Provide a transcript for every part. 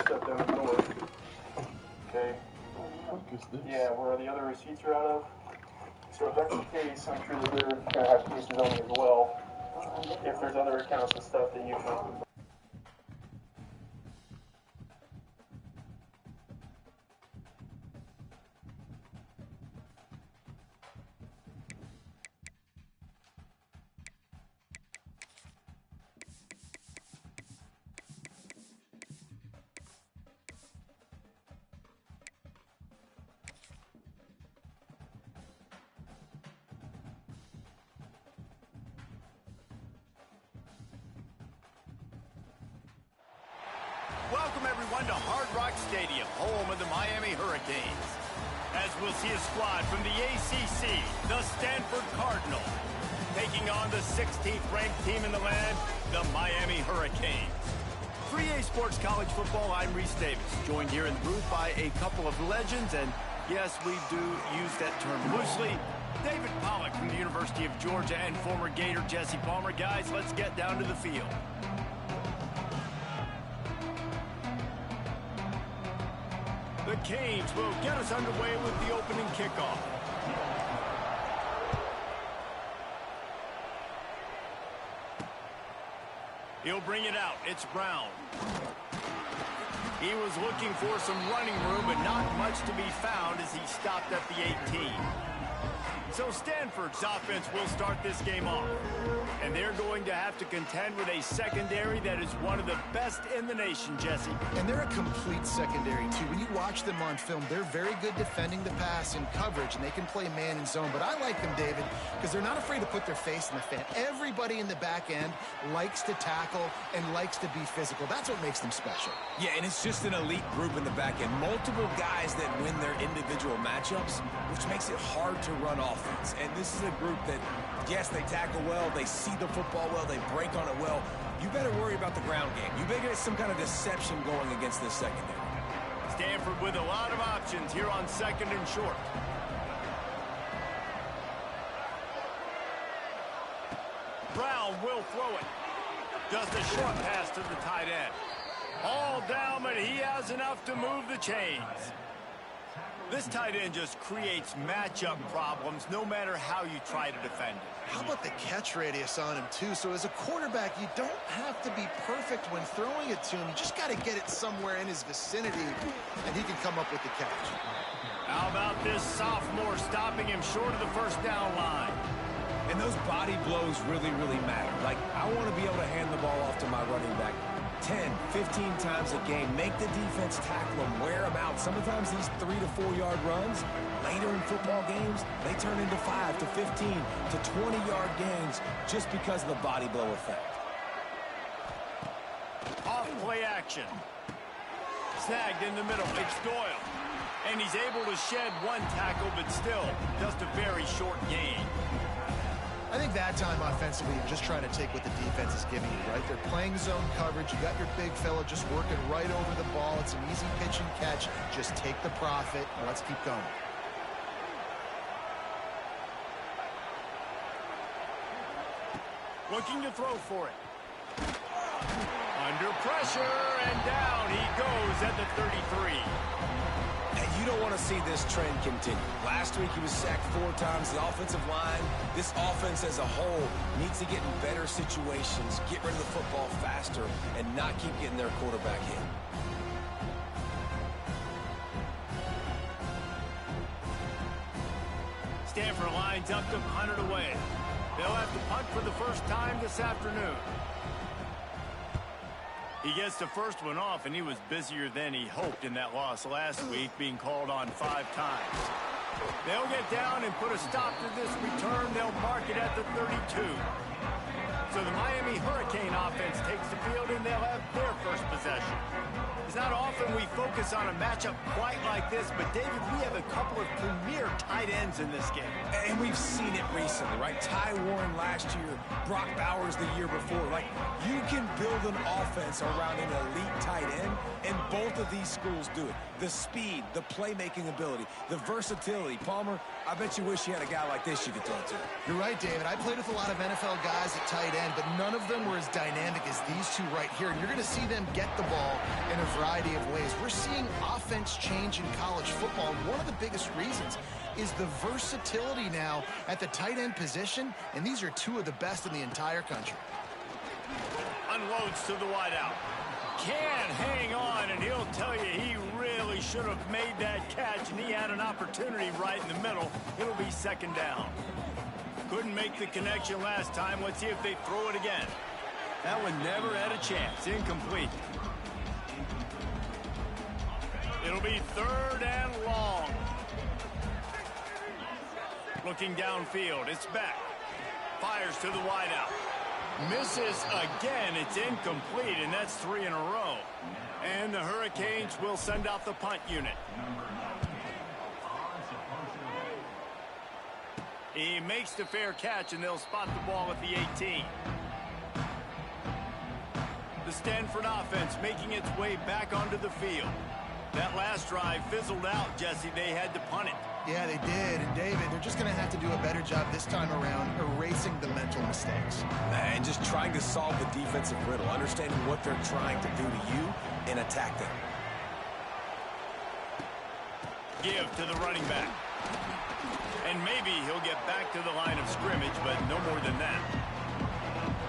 stepped out the door. Okay. Yeah, where the other receipts are out of. So if that's the case, I'm sure that they're going to have cases on me as well. If there's other accounts and stuff that you found. Welcome, everyone, to Hard Rock Stadium, home of the Miami Hurricanes. As we'll see a squad from the ACC, the Stanford Cardinal, taking on the 16th ranked team in the land, the Miami Hurricanes. 3A Sports College Football, I'm Reese Davis, joined here in the booth by a couple of legends, and yes, we do use that term loosely. David Pollack from the University of Georgia and former Gator Jesse Palmer. Guys, let's get down to the field. The Canes will get us underway with the opening kickoff. He'll bring it out. It's Brown. He was looking for some running room, but not much to be found as he stopped at the 18. So Stanford's offense will start this game off. And they're going to have to contend with a secondary that is one of the best in the nation, Jesse. And they're a complete secondary, too. When you watch them on film, they're very good defending the pass and coverage, and they can play man and zone. But I like them, David, because they're not afraid to put their face in the fan. Everybody in the back end likes to tackle and likes to be physical. That's what makes them special. Yeah, and it's just an elite group in the back end. Multiple guys that win their individual matchups, which makes it hard to run offense. And this is a group that, yes, they tackle well, they see the football well, they break on it well. You better worry about the ground game. You better get some kind of deception going against this secondary. Stanford with a lot of options here on second and short. Brown will throw it. Just a short pass to the tight end. All down, but he has enough to move the chains. This tight end just creates matchup problems no matter how you try to defend it. How about the catch radius on him, too? So as a quarterback, you don't have to be perfect when throwing it to him. You just got to get it somewhere in his vicinity, and he can come up with the catch. How about this sophomore stopping him short of the first down line? And those body blows really, really matter. Like, I want to be able to hand the ball off to my running back 10, 15 times a game. Make the defense tackle them, wear them out. Sometimes these 3 to 4 yard runs, later in football games, they turn into 5 to 15 to 20 yard gains just because of the body blow effect. Off play action. Snagged in the middle. It's Doyle. And he's able to shed one tackle, but still just a very short gain. I think that time offensively, you're just trying to take what the defense is giving you, right? They're playing zone coverage. You got your big fella just working right over the ball. It's an easy pitch and catch. Just take the profit, and let's keep going. Looking to throw for it. Under pressure, and down he goes at the 33. You don't want to see this trend continue. Last week he was sacked 4 times. The offensive line, this offense as a whole, needs to get in better situations, get rid of the football faster, and not keep getting their quarterback hit. Stanford lines up to punt it away. They'll have to punt for the first time this afternoon. He gets the first one off, and he was busier than he hoped in that loss last week, being called on 5 times. They'll get down and put a stop to this return. They'll mark it at the 32. So the Miami Hurricane offense takes the field, and they'll have their first possession. It's not often we focus on a matchup quite like this, but David, we have a couple of premier tight ends in this game. And we've seen it recently, right? Ty Warren last year, Brock Bowers the year before. Like, you can build an offense around an elite tight end, and both of these schools do it. The speed, the playmaking ability, the versatility. Palmer, I bet you wish you had a guy like this you could throw to. You're right, David. I played with a lot of NFL guys at tight end, but none of them were as dynamic as these two right here. And you're going to see them get the ball in a variety of ways. We're seeing offense change in college football. And one of the biggest reasons is the versatility now at the tight end position. And these are two of the best in the entire country. Unloads to the wideout. Can't hang on, and he'll tell you he really should have made that catch, and he had an opportunity right in the middle. It'll be second down. Couldn't make the connection last time. Let's see if they throw it again. That one never had a chance. Incomplete. It'll be third and long. Looking downfield. It's back. Fires to the wideout. Misses again. It's incomplete, and that's 3 in a row. And the Hurricanes will send out the punt unit. He makes the fair catch, and they'll spot the ball at the 18. The Stanford offense making its way back onto the field. That last drive fizzled out, Jesse. They had to punt it. Yeah, they did. And, David, they're just going to have to do a better job this time around erasing the mental mistakes. And just trying to solve the defensive riddle, understanding what they're trying to do to you and attack them. Give to the running back. And maybe he'll get back to the line of scrimmage, but no more than that.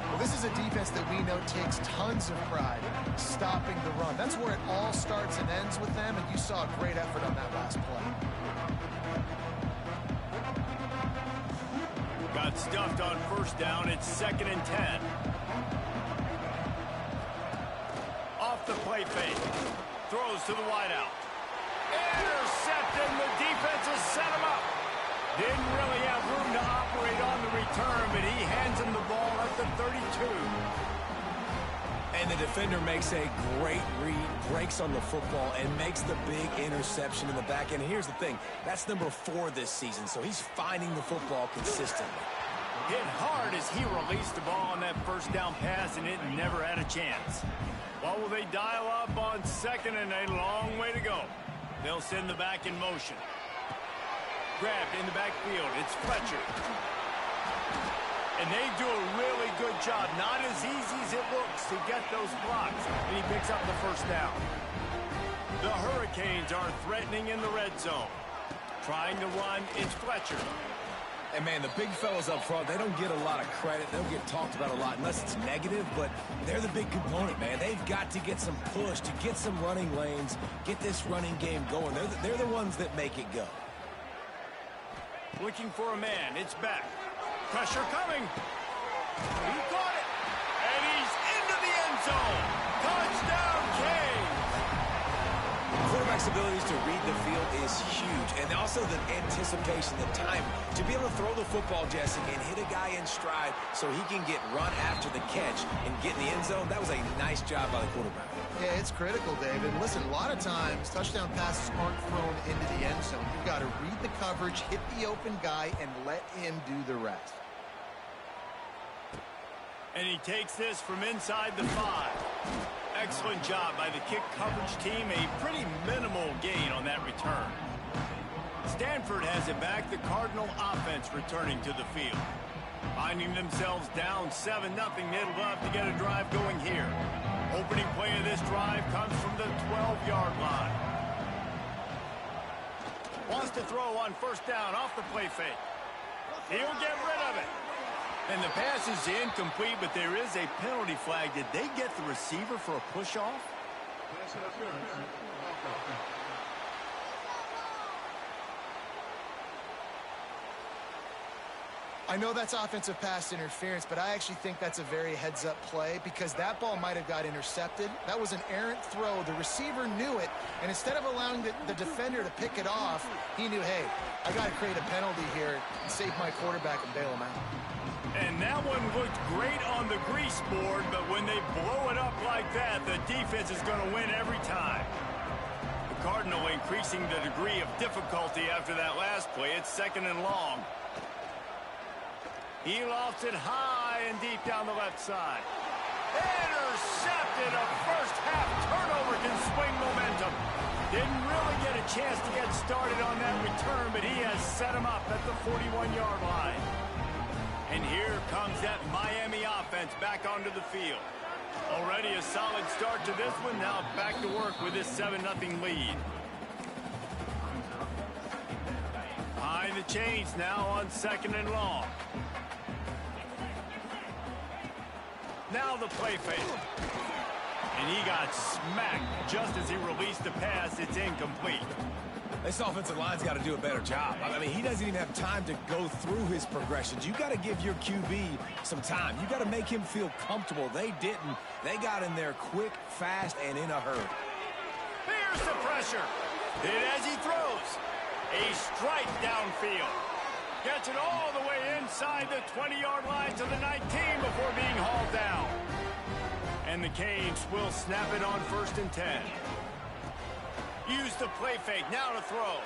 Well, this is a defense that we know takes tons of pride stopping the run. That's where it all starts and ends with them, and you saw a great effort on that last play. Got stuffed on first down. It's 2nd and 10. Off the play fake. Throws to the wideout. Intercepted. The defense has set him up. Didn't really have room to operate on the return, but he hands him the ball at the 32. And the defender makes a great read, breaks on the football, and makes the big interception in the back end. Here's the thing. That's number 4 this season, so he's finding the football consistently. Hit hard as he released the ball on that first down pass, and it never had a chance. Well, will they dial up on 2nd and a long way to go? They'll send the back in motion. Grabbed in the backfield. It's Fletcher. And they do a really good job. Not as easy as it looks to get those blocks. And he picks up the first down. The Hurricanes are threatening in the red zone. Trying to run. It's Fletcher. And, man, the big fellas up front, they don't get a lot of credit. They don't get talked about a lot unless it's negative, but they're the big component, man. They've got to get some push, to get some running lanes, get this running game going. They're the ones that make it go. Looking for a man. It's back. Pressure coming. He caught it. And he's into the end zone. Touchdown, Canes. Quarterback's abilities to read the field is huge. And also the anticipation, the time to be able to throw the football, Jesse, and hit a guy in stride so he can get run after the catch and get in the end zone. That was a nice job by the quarterback. Yeah, it's critical, David. Listen, a lot of times touchdown passes aren't thrown into the end zone. You've got to read the coverage, hit the open guy, and let him do the rest. And he takes this from inside the 5. Excellent job by the kick coverage team. A pretty minimal gain on that return. Stanford has it back. The Cardinal offense returning to the field. Finding themselves down 7-0. They'd love to get a drive going here. Opening play of this drive comes from the 12-yard line. Wants to throw on first down off the play fake. He'll get rid of it. And the pass is incomplete, but there is a penalty flag. Did they get the receiver for a push-off? I know that's offensive pass interference, but I actually think that's a very heads-up play because that ball might have got intercepted. That was an errant throw. The receiver knew it, and instead of allowing the defender to pick it off, he knew, hey, I got to create a penalty here and save my quarterback and bail him out. And that one looked great on the grease board, but when they blow it up like that, the defense is going to win every time. The Cardinal increasing the degree of difficulty after that last play. It's 2nd and long. He lofts it high and deep down the left side. Intercepted. A first half turnover can swing momentum. Didn't really get a chance to get started on that return, but he has set him up at the 41-yard line. And here comes that Miami offense back onto the field. Already a solid start to this one. Now back to work with this 7-0 lead. Behind the chains now on 2nd and long. Now the play fake. And he got smacked just as he released the pass. It's incomplete. This offensive line's got to do a better job. I mean, he doesn't even have time to go through his progressions. You got to give your QB some time. You got to make him feel comfortable. They didn't. They got in there quick, fast, and in a hurry. Here's the pressure. Hit as he throws. A strike downfield. Gets it all the way inside the 20-yard line to the 19 before being hauled down. And the Canes will snap it on 1st and 10. Use the play fake, now to throw.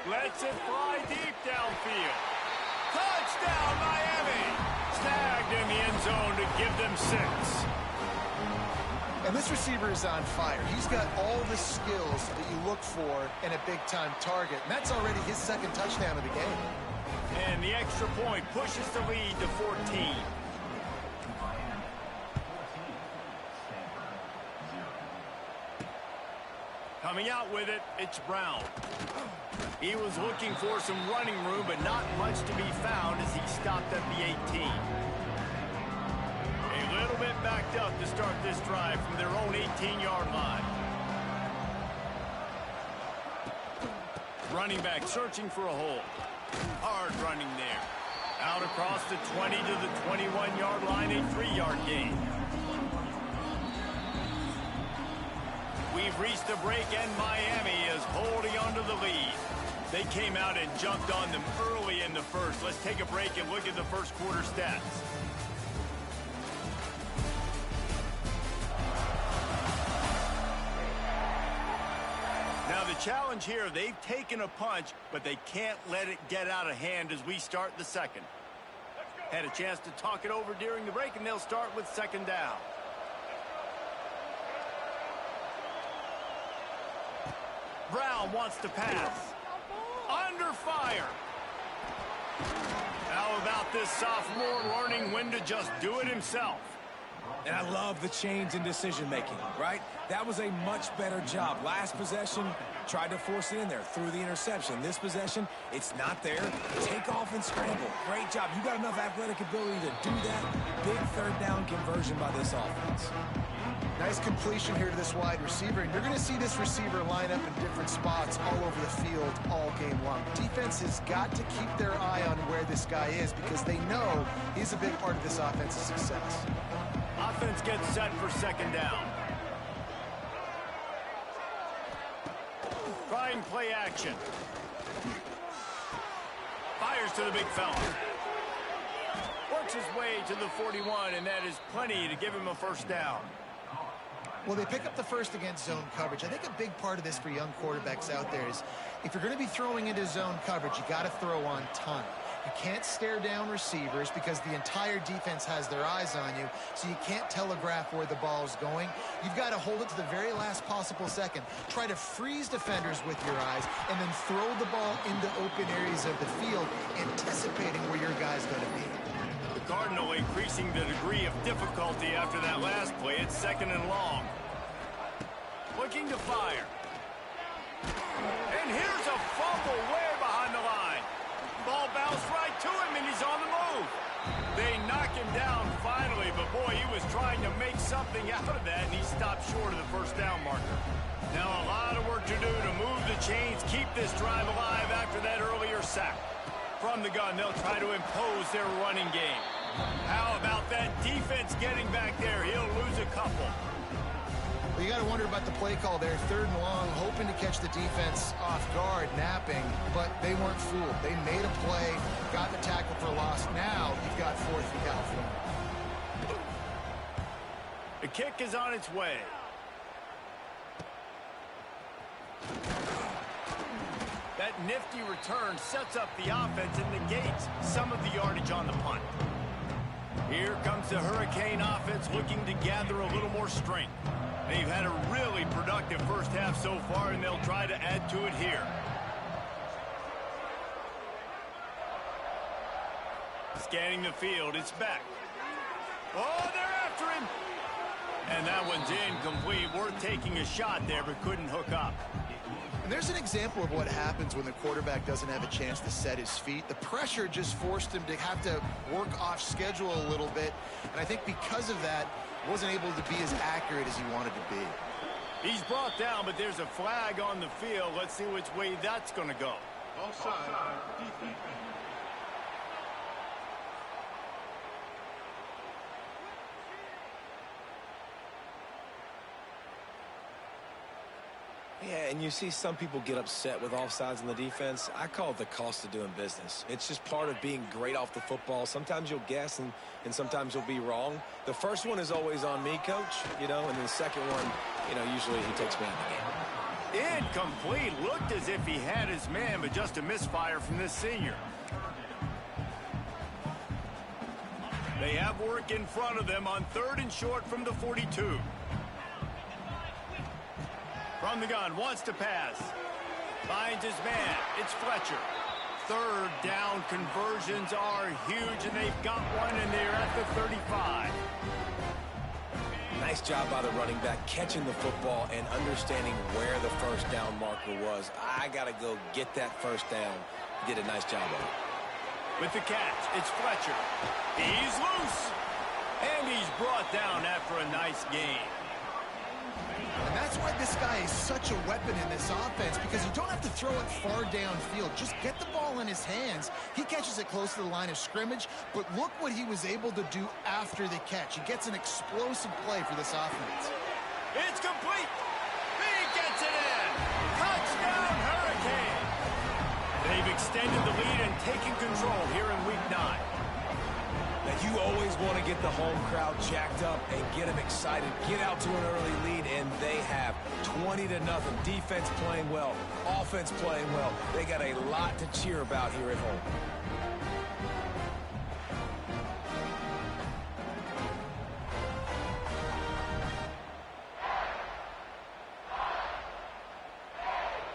Lets it fly deep downfield. Touchdown, Miami! Snagged in the end zone to give them 6. And this receiver is on fire. He's got all the skills that you look for in a big-time target. And that's already his 2nd touchdown of the game. And the extra point pushes the lead to 14. Coming out with it, it's Brown. He was looking for some running room, but not much to be found as he stopped at the 18. A little bit backed up to start this drive from their own 18-yard line. Running back searching for a hole. Hard running there. Out across the 20 to the 21-yard line, a 3-yard gain. We've reached the break, and Miami is holding on to the lead. They came out and jumped on them early in the first. Let's take a break and look at the first quarter stats. Now the challenge here, they've taken a punch, but they can't let it get out of hand as we start the second. Had a chance to talk it over during the break, and they'll start with 2nd down. Brown wants to pass. Under fire. How about this sophomore learning when to just do it himself? And I love the change in decision-making, right? That was a much better job. Last possession, tried to force it in there, threw the interception. This possession, it's not there. Take off and scramble. Great job. You got enough athletic ability to do that. Big 3rd down conversion by this offense. Nice completion here to this wide receiver. And you're going to see this receiver line up in different spots all over the field all game long. Defense has got to keep their eye on where this guy is because they know he's a big part of this offense's success. Offense gets set for 2nd down. Trying play action. Fires to the big fella. Works his way to the 41, and that is plenty to give him a 1st down. Well, they pick up the first against zone coverage. I think a big part of this for young quarterbacks out there is if you're going to be throwing into zone coverage, you got to throw on time. You can't stare down receivers because the entire defense has their eyes on you, so you can't telegraph where the ball is going. You've got to hold it to the very last possible second. Try to freeze defenders with your eyes, and then throw the ball into open areas of the field, anticipating where your guy's going to be. The Cardinal increasing the degree of difficulty after that last play. It's 2nd and long. Looking to fire. And here's a fumble way behind the line. Ball bounced right to him, and he's on the move. They knock him down finally, but boy, he was trying to make something out of that, and he stopped short of the 1st down marker. Now a lot of work to do to move the chains, keep this drive alive after that earlier sack. From the gun, they'll try to impose their running game. How about that defense getting back there? He'll lose a couple. Well, you got to wonder about the play call there. 3rd and long, hoping to catch the defense off guard, napping, but they weren't fooled. They made a play, got the tackle for loss. Now you've got 4th and California. The kick is on its way. That nifty return sets up the offense and negates some of the yardage on the punt. Here comes the Hurricane offense looking to gather a little more strength. They've had a really productive first half so far, and they'll try to add to it here. Scanning the field, it's back. Oh, they're after him! And that one's incomplete. Worth taking a shot there, but couldn't hook up. And there's an example of what happens when the quarterback doesn't have a chance to set his feet. The pressure just forced him to have to work off schedule a little bit. And I think because of that, wasn't able to be as accurate as he wanted to be. He's brought down, but there's a flag on the field. Let's see which way that's going to go. Offside, defense. Yeah, and you see some people get upset with offsides in the defense. I call it the cost of doing business. It's just part of being great off the football. Sometimes you'll guess and sometimes you'll be wrong. The first one is always on me, Coach, and then the second one, usually he takes me in the game. Incomplete. Looked as if he had his man, but just a misfire from this senior. They have work in front of them on 3rd and short from the 42. From the gun, wants to pass. Finds his man. It's Fletcher. 3rd down conversions are huge, and they've got one, and they're at the 35. Nice job by the running back, catching the football and understanding where the first down marker was. I got to go get that first down. He did a nice job of it. With the catch, it's Fletcher. He's loose. And he's brought down after a nice gain. And that's why this guy is such a weapon in this offense, because you don't have to throw it far downfield. Just get the ball in his hands. He catches it close to the line of scrimmage, but look what he was able to do after the catch. He gets an explosive play for this offense. It's complete. He gets it in. Touchdown, Hurricane. They've extended the lead and taken control here in Week 9. Now, you always want to get the home crowd jacked up and get them excited. Get out to an early lead, and they have 20-0. Defense playing well, offense playing well. They got a lot to cheer about here at home.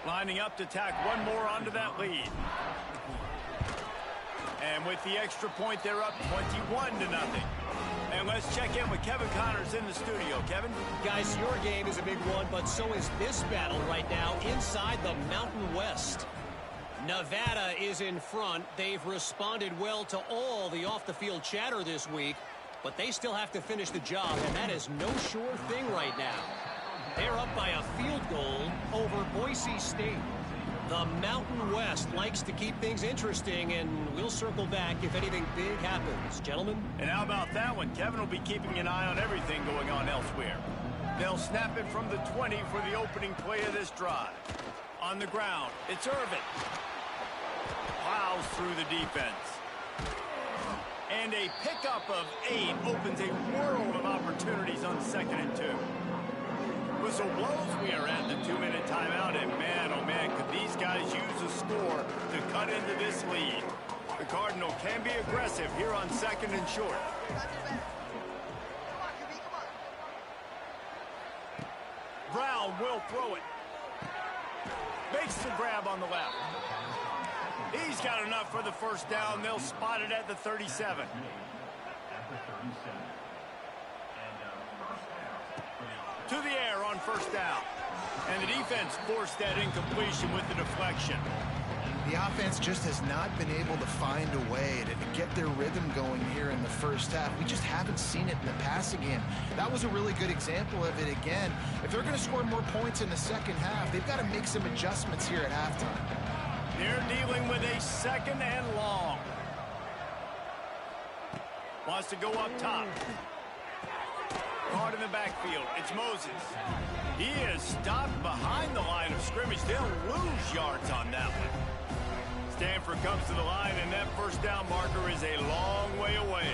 Lining up to tack one more onto that lead. And with the extra point, they're up 21-0. And let's check in with Kevin Connors in the studio. Kevin? Guys, your game is a big one, but so is this battle right now inside the Mountain West. Nevada is in front. They've responded well to all the off-the-field chatter this week, but they still have to finish the job, and that is no sure thing right now. They're up by a field goal over Boise State. The Mountain West likes to keep things interesting, and we'll circle back if anything big happens. Gentlemen? And how about that one? Kevin will be keeping an eye on everything going on elsewhere. They'll snap it from the 20 for the opening play of this drive. On the ground, it's Irvin. Plows through the defense. And a pickup of 8 opens a world of opportunities on 2nd and 2. Whistle blows, we are at the 2-minute timeout, and man, oh man, could these guys use a score to cut into this lead. The Cardinal can be aggressive here on 2nd and short. Brown will throw it. Makes the grab on the left. He's got enough for the first down. They'll spot it at the 37. To the air on first down. And the defense forced that incompletion with the deflection. The offense just has not been able to find a way to get their rhythm going here in the first half. We just haven't seen it in the passing game. That was a really good example of it again. If they're going to score more points in the second half, they've got to make some adjustments here at halftime. They're dealing with a 2nd and long. Wants to go up top. Card in the backfield. It's Moses. He is stopped behind the line of scrimmage. They'll lose yards on that one. Stanford comes to the line, and that first down marker is a long way away.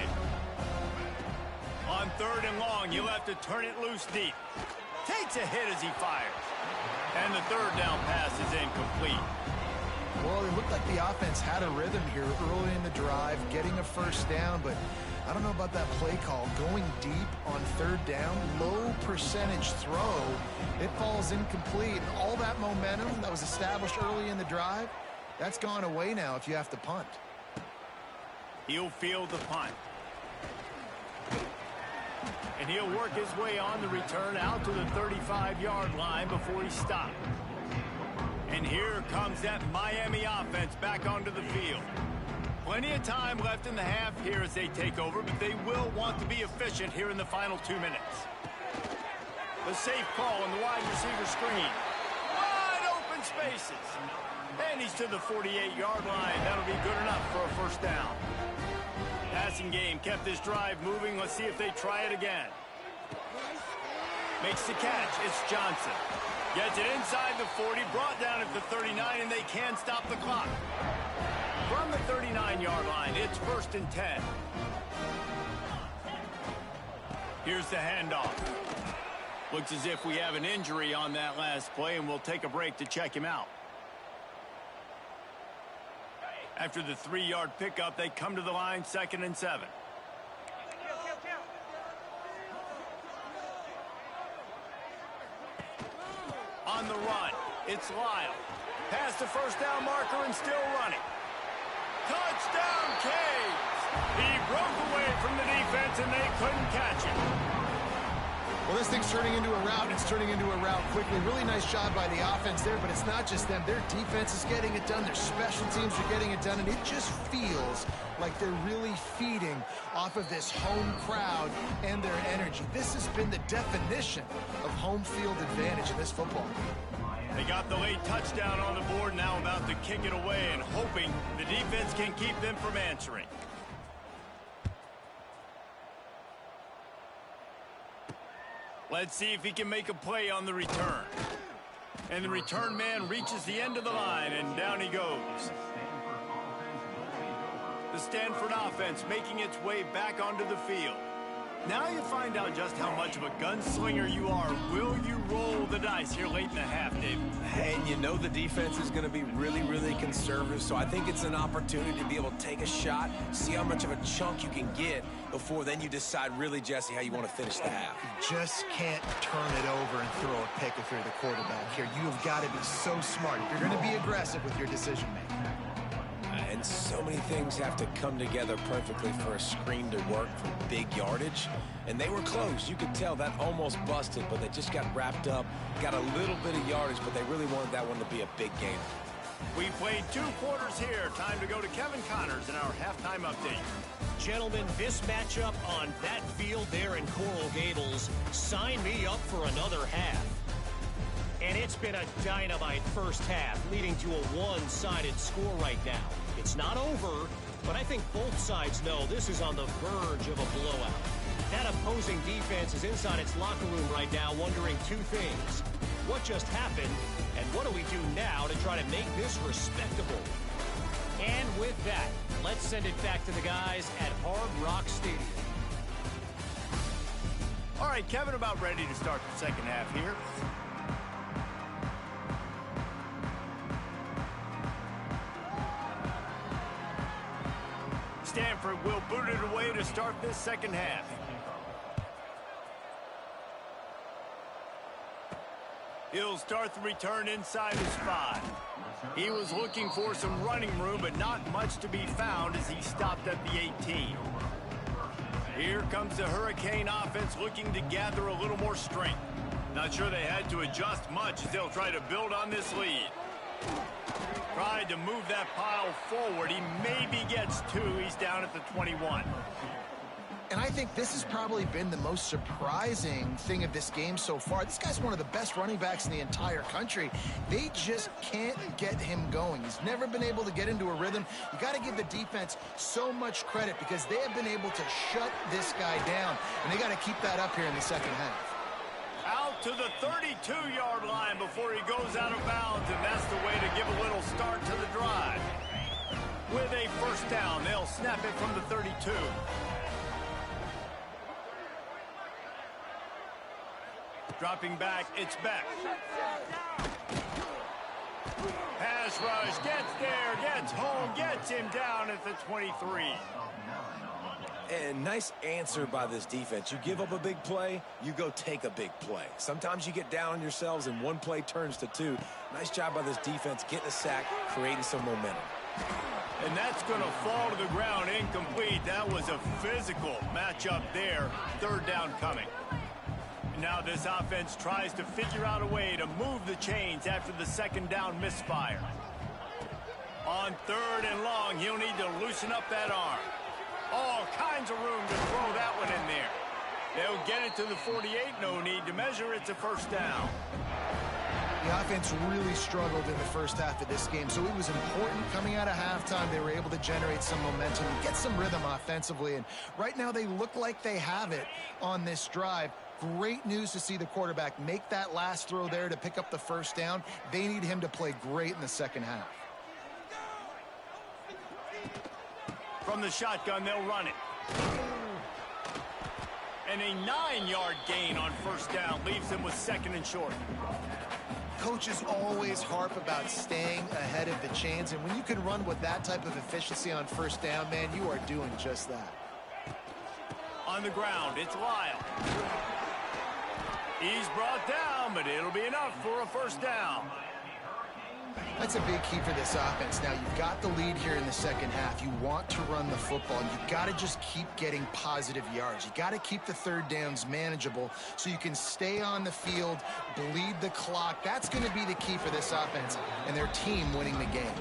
On 3rd and long, he'll have to turn it loose deep. Takes a hit as he fires. And the 3rd down pass is incomplete. Well, it looked like the offense had a rhythm here early in the drive, getting a first down, but I don't know about that play call. Going deep on third down, low percentage throw, it falls incomplete. And all that momentum that was established early in the drive, that's gone away now if you have to punt. He'll field the punt. And he'll work his way on the return out to the 35-yard line before he stopped. And here comes that Miami offense back onto the field. Plenty of time left in the half here as they take over, but they will want to be efficient here in the final 2 minutes. A safe call on the wide receiver screen. Wide open spaces. And he's to the 48-yard line. That'll be good enough for a first down. Passing game kept this drive moving. Let's see if they try it again. Makes the catch. It's Johnson. Gets it inside the 40, brought down at the 39, and they can stop the clock. From the 39-yard line, it's 1st and 10. Here's the handoff. Looks as if we have an injury on that last play, and we'll take a break to check him out. After the 3-yard pickup, they come to the line, 2nd and 7. On the run, it's Lyle. Past the first down marker and still running. Touchdown, Canes! He broke away from the defense and they couldn't catch him. Well, this thing's turning into a route, and it's turning into a route quickly. Really nice job by the offense there, but it's not just them. Their defense is getting it done. Their special teams are getting it done, and it just feels like they're really feeding off of this home crowd and their energy. This has been the definition of home field advantage in this football game. They got the late touchdown on the board, now about to kick it away and hoping the defense can keep them from answering. Let's see if he can make a play on the return. And the return man reaches the end of the line, and down he goes. The Stanford offense making its way back onto the field. Now you find out just how much of a gunslinger you are. Will you roll the dice here late in the half, David? And you know the defense is going to be really, really conservative, so I think it's an opportunity to be able to take a shot, see how much of a chunk you can get before then you decide really, Jesse, how you want to finish the half. You just can't turn it over and throw a pick if you're the quarterback here. You have got to be so smart. You're going to be aggressive with your decision-making. And so many things have to come together perfectly for a screen to work for big yardage. And they were close. You could tell that almost busted, but they just got wrapped up, got a little bit of yardage, but they really wanted that one to be a big game. We played 2 quarters here. Time to go to Kevin Connors in our halftime update. Gentlemen, this matchup on that field there in Coral Gables, sign me up for another half. And it's been a dynamite first half, leading to a one-sided score right now. It's not over, but I think both sides know this is on the verge of a blowout. That opposing defense is inside its locker room right now wondering 2 things. What just happened, and what do we do now to try to make this respectable? And with that, let's send it back to the guys at Hard Rock Stadium. All right, Kevin, about ready to start the second half here. Stanford will boot it away to start this second half. He'll start the return inside his 5. He was looking for some running room, but not much to be found as he stopped at the 18. Here comes the Hurricane offense looking to gather a little more strength. Not sure they had to adjust much as they'll try to build on this lead. Tried to move that pile forward. He maybe gets 2. He's down at the 21. And I think this has probably been the most surprising thing of this game so far. This guy's one of the best running backs in the entire country. They just can't get him going. He's never been able to get into a rhythm. You got to give the defense so much credit because they have been able to shut this guy down. And they got to keep that up here in the second half. Out to the 32-yard line before he goes out of bounds, and that's the way to give a little start to the drive. With a first down, they'll snap it from the 32. Dropping back, it's Beck. Pass rush, gets there, gets home, gets him down at the 23. And nice answer by this defense. You give up a big play, you go take a big play. Sometimes you get down on yourselves and one play turns to two. Nice job by this defense getting a sack, creating some momentum. And that's going to fall to the ground incomplete. That was a physical matchup there. Third down coming. Now this offense tries to figure out a way to move the chains after the second down misfire. On third and long, he'll need to loosen up that arm. All kinds of room to throw that one in there. They'll get it to the 48. No need to measure. It's a first down. The offense really struggled in the first half of this game, so it was important coming out of halftime. They were able to generate some momentum and get some rhythm offensively, and right now they look like they have it on this drive. Great news to see the quarterback make that last throw there to pick up the first down. They need him to play great in the second half. From the shotgun, they'll run it. And a 9-yard gain on first down leaves them with second and short. Coaches always harp about staying ahead of the chains, and when you can run with that type of efficiency on first down, man, you are doing just that. On the ground, it's Lyle. He's brought down, but it'll be enough for a first down. That's a big key for this offense. Now, you've got the lead here in the second half. You want to run the football. You've got to just keep getting positive yards. You've got to keep the third downs manageable so you can stay on the field, bleed the clock. That's going to be the key for this offense and their team winning the game.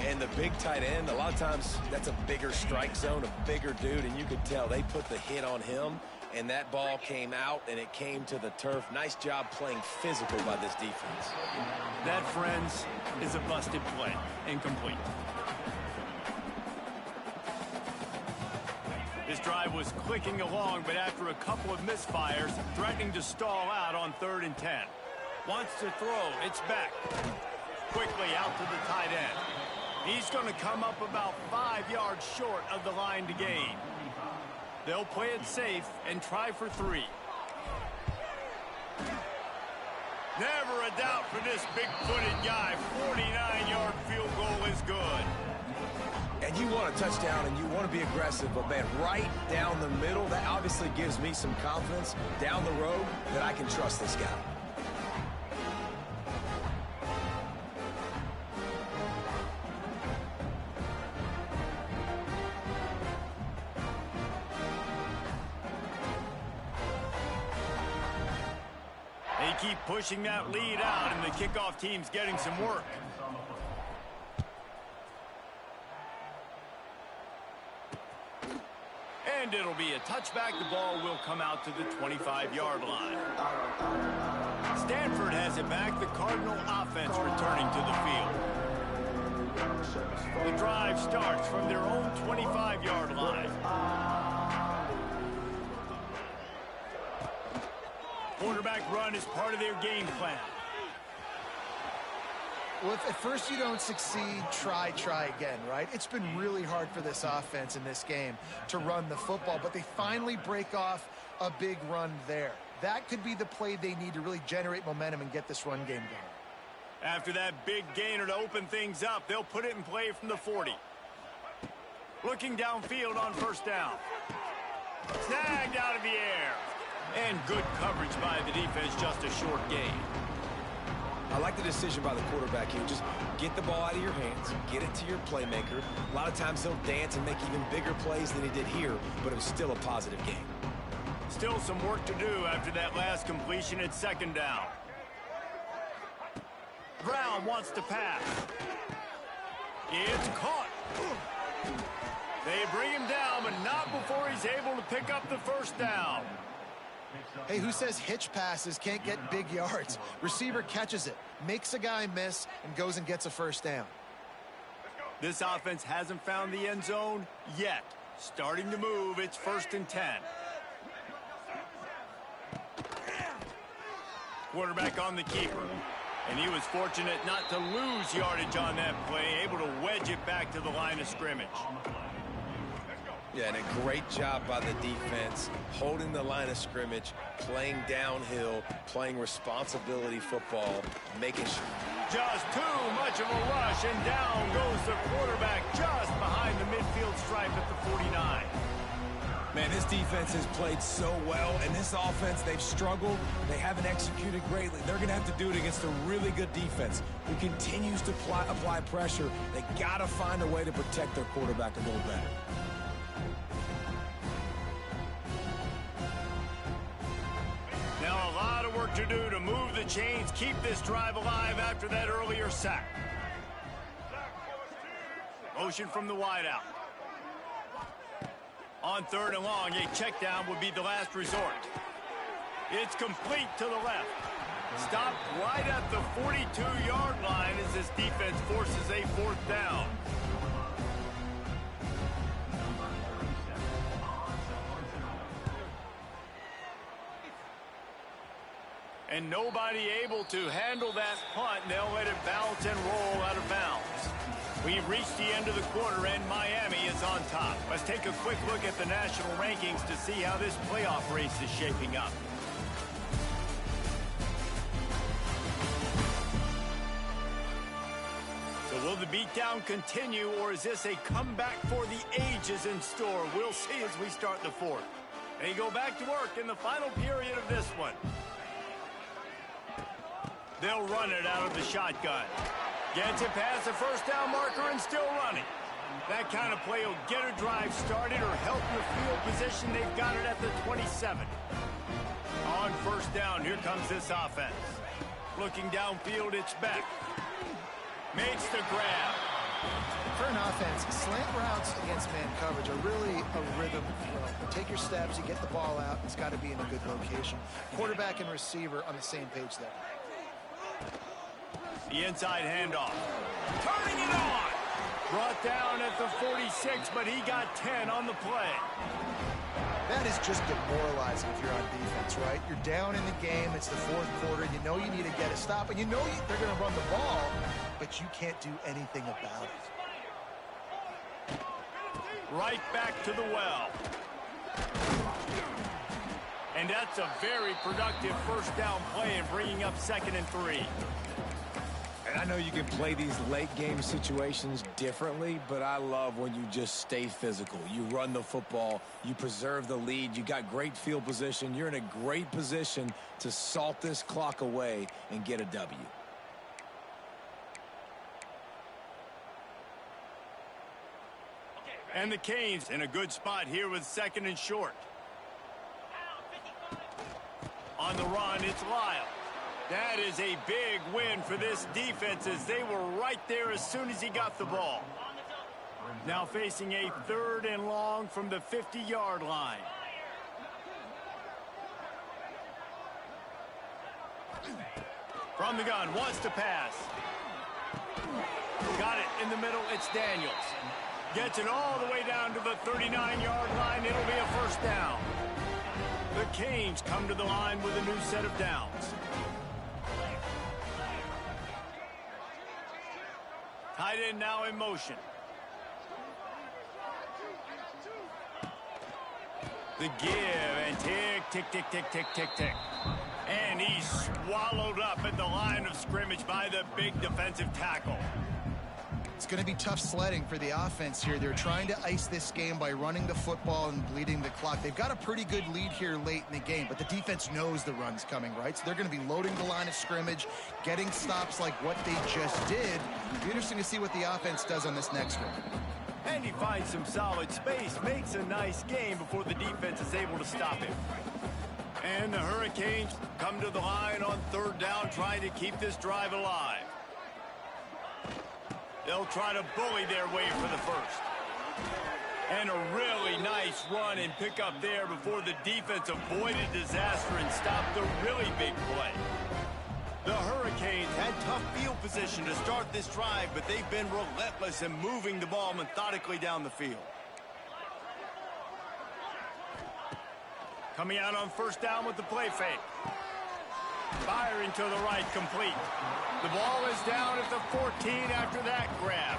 And the big tight end, a lot of times that's a bigger strike zone, a bigger dude, and you could tell they put the hit on him, and that ball came out, and it came to the turf. Nice job playing physical by this defense. That, friends, is a busted play. Incomplete. This drive was clicking along, but after a couple of misfires, threatening to stall out on 3rd and 10. Wants to throw. It's back. Quickly out to the tight end. He's going to come up about 5 yards short of the line to gain. They'll play it safe and try for 3. Never a doubt for this big-footed guy. 49-yard field goal is good. And you want a touchdown and you want to be aggressive, but man, right down the middle, that obviously gives me some confidence down the road that I can trust this guy. They keep pushing that lead out, and the kickoff team's getting some work. And it'll be a touchback. The ball will come out to the 25-yard line. Stanford has it back. The Cardinal offense returning to the field. The drive starts from their own 25-yard line. Quarterback run is part of their game plan. Well, if at first you don't succeed, try again, right? It's been really hard for this offense in this game to run the football, but they finally break off a big run there. That could be the play they need to really generate momentum and get this run game going. After that big gainer to open things up, they'll put it in play from the 40. Looking downfield on first down. Snagged out of the air. And good coverage by the defense, just a short gain. I like the decision by the quarterback here. Just get the ball out of your hands, get it to your playmaker. A lot of times he'll dance and make even bigger plays than he did here, but it was still a positive game. Still some work to do after that last completion at second down. Brown wants to pass. It's caught. They bring him down, but not before he's able to pick up the first down. Hey, who says hitch passes can't get big yards? Receiver catches it, makes a guy miss, and goes and gets a first down. This offense hasn't found the end zone yet. Starting to move, it's 1st and 10. Quarterback on the keeper. And he was fortunate not to lose yardage on that play, able to wedge it back to the line of scrimmage. Yeah, and a great job by the defense, holding the line of scrimmage, playing downhill, playing responsibility football, making sure. Just too much of a rush, and down goes the quarterback just behind the midfield stripe at the 49. Man, this defense has played so well, and this offense, they've struggled. They haven't executed greatly. They're going to have to do it against a really good defense who continues to apply pressure. They got to find a way to protect their quarterback a little better. Now a lot of work to do to move the chains, keep this drive alive after that earlier sack. Motion from the wideout. On 3rd and long, a check down would be the last resort. It's complete to the left. Stopped right at the 42-yard line as this defense forces a 4th down. And nobody able to handle that punt. They'll let it bounce and roll out of bounds. We've reached the end of the quarter, and Miami is on top. Let's take a quick look at the national rankings to see how this playoff race is shaping up. So will the beatdown continue, or is this a comeback for the ages in store? We'll see as we start the 4th. They go back to work in the final period of this one. They'll run it out of the shotgun. Gets it past the 1st down marker and still running. That kind of play will get a drive started or help your field position. They've got it at the 27. On 1st down, here comes this offense. Looking downfield, it's Beck. Makes the grab. For an offense, slant routes against man coverage are really a rhythm throw. Take your steps, you get the ball out, it's got to be in a good location. Quarterback and receiver on the same page there. The inside handoff. Turning it on. Brought down at the 46, but he got 10 on the play. That is just demoralizing if you're on defense, right? You're down in the game. It's the 4th quarter. You know you need to get a stop, and you know they're going to run the ball, but you can't do anything about it. Right back to the well. And that's a very productive 1st down play and bringing up 2nd and 3. And I know you can play these late-game situations differently, but I love when you just stay physical. You run the football, you preserve the lead, you got great field position, you're in a great position to salt this clock away and get a W. And the Canes in a good spot here with 2nd and short. On the run, it's Lyle. That is a big win for this defense as they were right there as soon as he got the ball. Now facing a 3rd and long from the 50-yard line. From the gun, wants to pass. Got it in the middle, it's Daniels. Gets it all the way down to the 39-yard line. It'll be a 1st down. The Canes come to the line with a new set of downs. Tight end now in motion. The give and tick, tick, tick, tick, tick, tick, tick. And he's swallowed up at the line of scrimmage by the big defensive tackle. It's going to be tough sledding for the offense here. They're trying to ice this game by running the football and bleeding the clock. They've got a pretty good lead here late in the game, but the defense knows the run's coming, right? So they're going to be loading the line of scrimmage, getting stops like what they just did. It'll be interesting to see what the offense does on this next one. And he finds some solid space, makes a nice game before the defense is able to stop him. And the Hurricanes come to the line on 3rd down, trying to keep this drive alive. They'll try to bully their way for the 1st. And a really nice run and pick up there before the defense avoided disaster and stopped the really big play. The Hurricanes had tough field position to start this drive, but they've been relentless in moving the ball methodically down the field. Coming out on 1st down with the play fake. Firing to the right, complete. The ball is down at the 14 after that grab.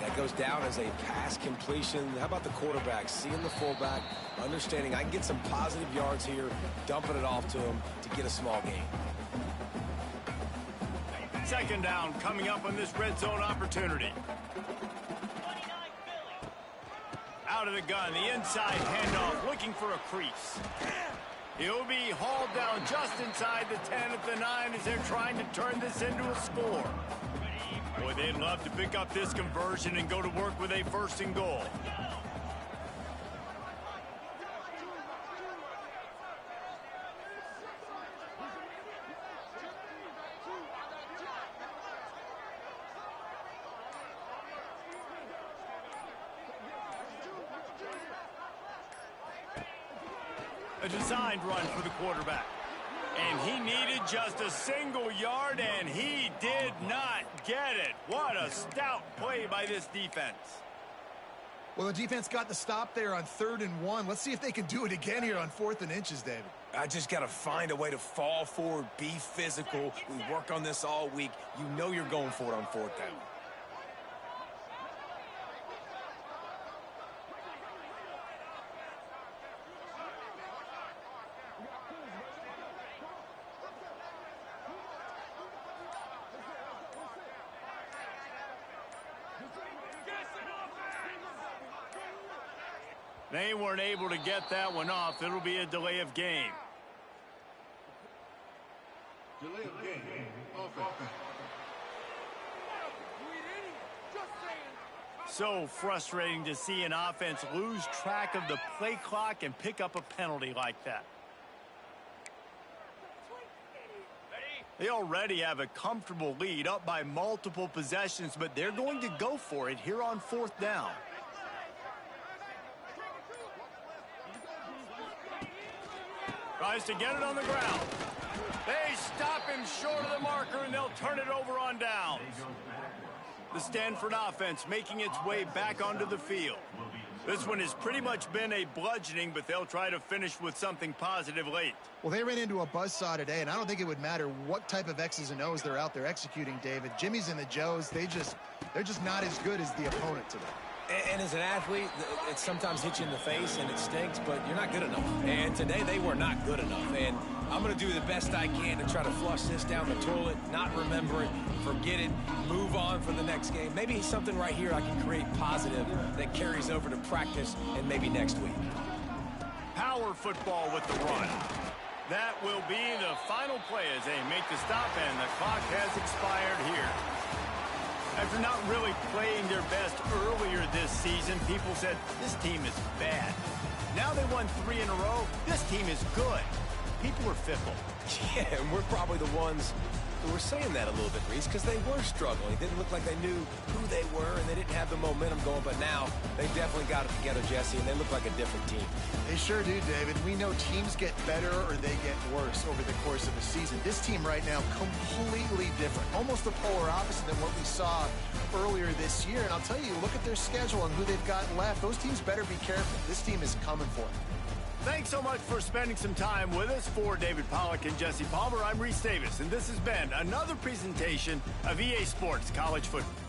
That goes down as a pass completion. How about the quarterback seeing the fullback, understanding I can get some positive yards here, dumping it off to him to get a small gain. 2nd down coming up on this red zone opportunity. Out of the gun, the inside handoff, looking for a crease. He'll be hauled down just inside the 10 at the 9 as they're trying to turn this into a score. Boy, they'd love to pick up this conversion and go to work with a 1st and goal. A designed run for the quarterback. And he needed just a single yard, and he did not get it. What a stout play by this defense. Well, the defense got the stop there on 3rd and 1. Let's see if they can do it again here on 4th and inches, David. I just got to find a way to fall forward, be physical. We work on this all week. You know you're going for it on 4th down. They weren't able to get that one off. It'll be a delay of game. Delay of game. Offense. So frustrating to see an offense lose track of the play clock and pick up a penalty like that. They already have a comfortable lead, up by multiple possessions, but they're going to go for it here on 4th down. Tries to get it on the ground. They stop him short of the marker, and they'll turn it over on downs. The Stanford offense making its way back onto the field. This one has pretty much been a bludgeoning, but they'll try to finish with something positive late. Well, they ran into a buzzsaw today, and I don't think it would matter what type of X's and O's they're out there executing, David. Jimmy's and the Joes, they're just not as good as the opponent today. And as an athlete, it sometimes hits you in the face and it stinks, but you're not good enough. And today they were not good enough. And I'm going to do the best I can to try to flush this down the toilet, not remember it, forget it, move on for the next game. Maybe something right here I can create positive that carries over to practice and maybe next week. Power football with the run. That will be the final play as they make the stop, and the clock has expired here. After not really playing their best earlier this season, people said, this team is bad. Now they won 3 in a row. This team is good. People were fickle. Yeah, and we're probably the ones who were saying that a little bit, Reese, because they were struggling. It didn't look like they knew who they were, and they didn't have the momentum going. But now they definitely got it together, Jesse, and they look like a different team. They sure do, David. We know teams get better or they get worse over the course of the season. This team right now, completely different. Almost the polar opposite than what we saw earlier this year. And I'll tell you, look at their schedule and who they've got left. Those teams better be careful. This team is coming for them. Thanks so much for spending some time with us. For David Pollack and Jesse Palmer, I'm Reese Davis, and this has been another presentation of EA Sports College Football.